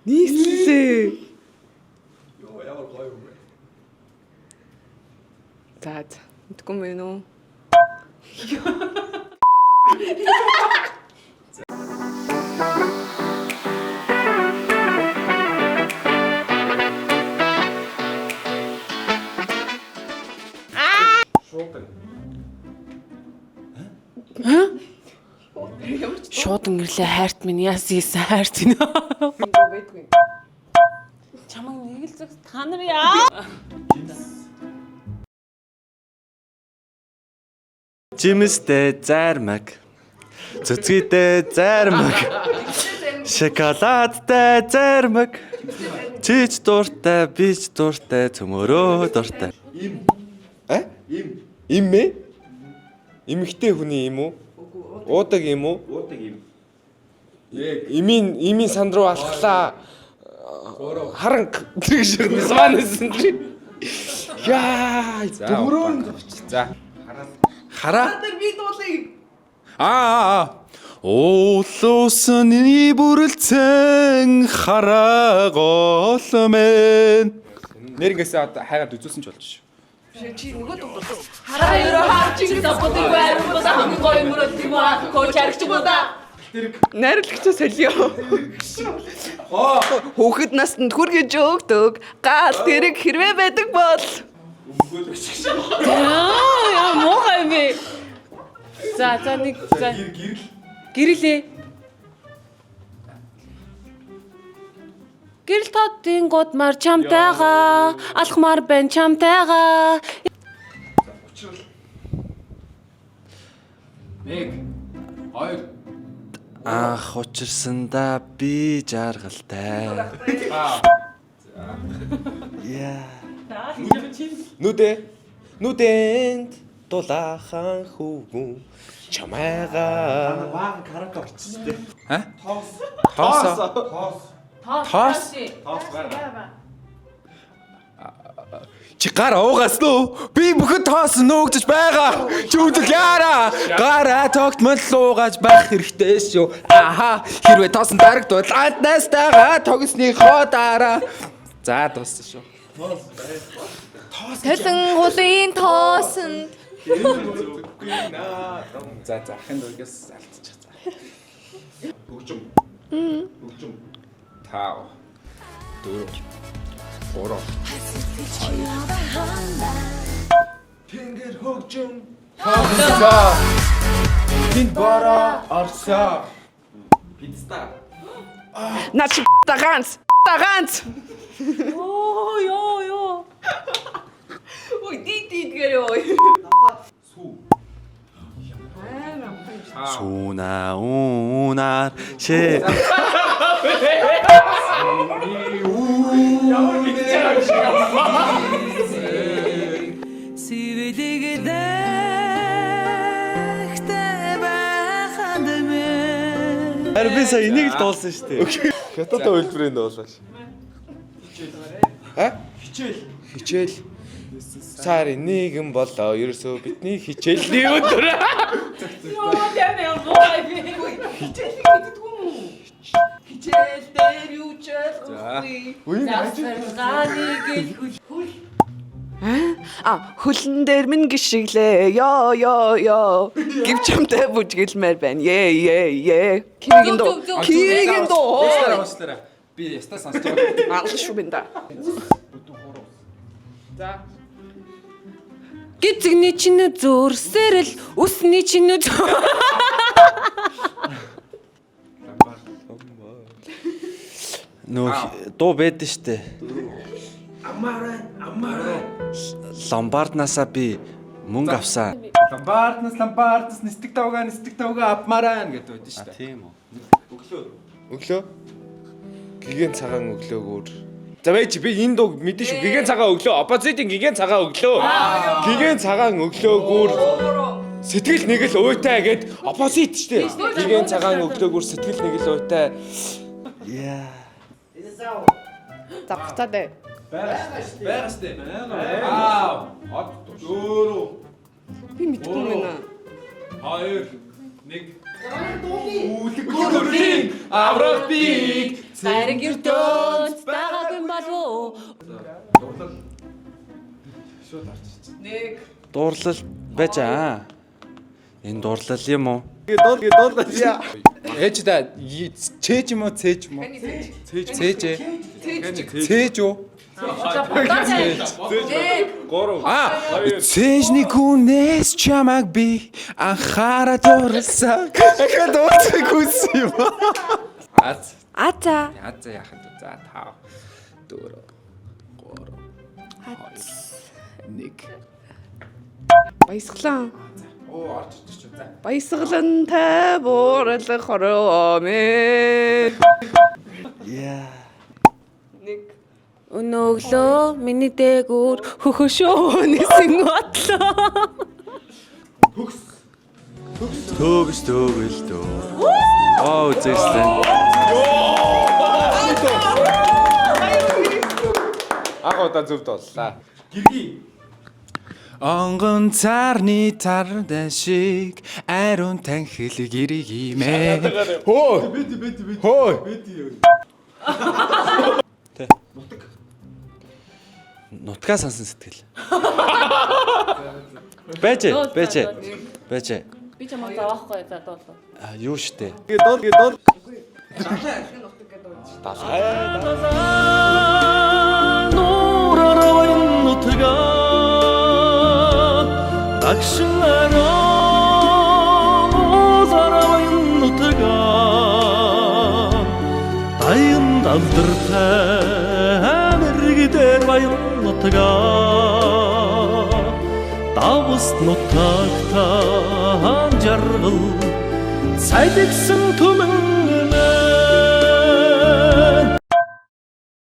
Нийслээ. Йоо ямар гоё юм бэ. За мэдгүй юм байна уу? Шууд ингэрлээ хайрт минь яас ийсэн хайрт минь. Чамаг нэг л зүг та нар яа. Жимстэй зармаг. Цэцгийтэй зармаг. Шоколадтай зармаг. Чич дуртай, бич дуртай, цөмөрөө дуртай. Им. Им. Им мэ? Имхтэй хүний юм уу? Уудаг юм уу? Уудаг им. Имийн санд руу алхлаа. Харанг тэр шиг смансэн чи. Яа, дөрөнд. За. Хараа. Тэр би дуулъя. Уулуусны бүрэлцэн хараа голмэн. Нэрнгээсээ одоо хайгаад үзүүлсэн ч болж шүү. Чи нөгөө дуулсан. Хараа ерөө хаач ингэ сапотыг байран бода хамгийн гоё мөрөд тийм үү? Коуч аргач бода. Найрлагч солио. Хүүхэд настанд хүргэж өгдөг. Гал тэрэг хэрвээ байдаг бол. Яа, муухай юм бэ. За нэг за. Гэрэлээ. Гэрэл тодын годмар чамтайгаа, алхмаар байн чамтайгаа. Нэг. Хоёр. Анх учирсандаа би жаргалтай. Яа. Нүдэнд дулаахан хүүгүн чамайгаа. Баг караоке биччихтэй. Тоос. Чи гар уугаас нөө би бүхэн тоос нөөгдөж байгаа. Чи үдэл яараа. Гараа тогтмол луугаж байх хэрэгтэй шүү. Аха хэрвээ тоосон дарагдвал антнастайгаа тогсны ходаараа. За дууссан шүү. Талан гулын тоосонд. За ахын дөргөөс алдчих. Хөгжим. 5 4 3 Тэнгэр хөгжим. Тоосоо. Тин бара арсаа. Пицца. Наач ганц. Ёо. Ой, дидгээр ой. Суна унаар шээ. Ари би сая энийг л дуулсан шүү дээ. Хятадтай үйлдвэрийн дуулаач. Хичээл. Сарын нэгэн болоо ерөөсөө бидний хичээлний өдөр. Ёо, яа бой. Хичээл мэддэггүй юм. Хичээл дээр юу ч болохгүй. Хөлн дээр минь гიშглээ. Ёо. Гівчамтай бүжгэлмээр байна. Е. Киригийн доо. Уучлаарай. Би ястаа сонсож байгаа. Алш шүү бинда. За. Гизгний чинь зөрсөрл үсний чинь Нөө дуу байдаг штэ. Амаарай. Ломбарднасаа би мөнгө авсан. Ламбарднас нистэг тавга авмаарай гэдэг байдаг шүү дээ. Тийм үү. Өглөө. Гигэн цагаан өглөөгөр. За байж би энэ дуу мэдэн шүү. Гигэн цагаан өглөө. Оппозитийн гигэн цагаан өглөө. Гигэн цагаан өглөөгөр сэтгэл нэг л уйтай гэд оппозит штэ. Гигэн цагаан өглөөгөр сэтгэл нэг л уйтай. Яа. Завхтаа дээ. Байгаа штэ. Од 4 Би мэдгүй юм байна. 2 1 Гүрлийн аврах бийг Зариг ертөнц байгаагүй болов. Нэг. Дуурлал байж аа. Энэ дуурлал юм уу? Ээж да чээж юм уу цээж юм уу? Цээж. Цээж үү? Цээжний хүнээс чамаг би анхаарал дурласан. Ахад ууцыг хүссэн юм. Аза. Яза яхад за 5 4 3 1 Баясгалан. Оо орж ирчих чу за. Баясгалантай буурлах хороомэ. Яа. Нэг. Өнөглөө миний дээгүүр хөхөшөө нисэн бодлоо. Төгс төгөл дөө. Оо зэслэн. Ах удаа зөвд боллаа. Онгон царны тардан шиг ариун танхил гэргиймэ. Хөө. Нутгаа сансан сэтгэл. Байж. Би чамаа заахгүй за дуулаа. А юу штэ. Нуураараа нутгаа дагшинараа зараа нутгаа дайм далдартай мэрэгдэр баян нутгаа давс нутагтаа жаргал цайдагсан түмэн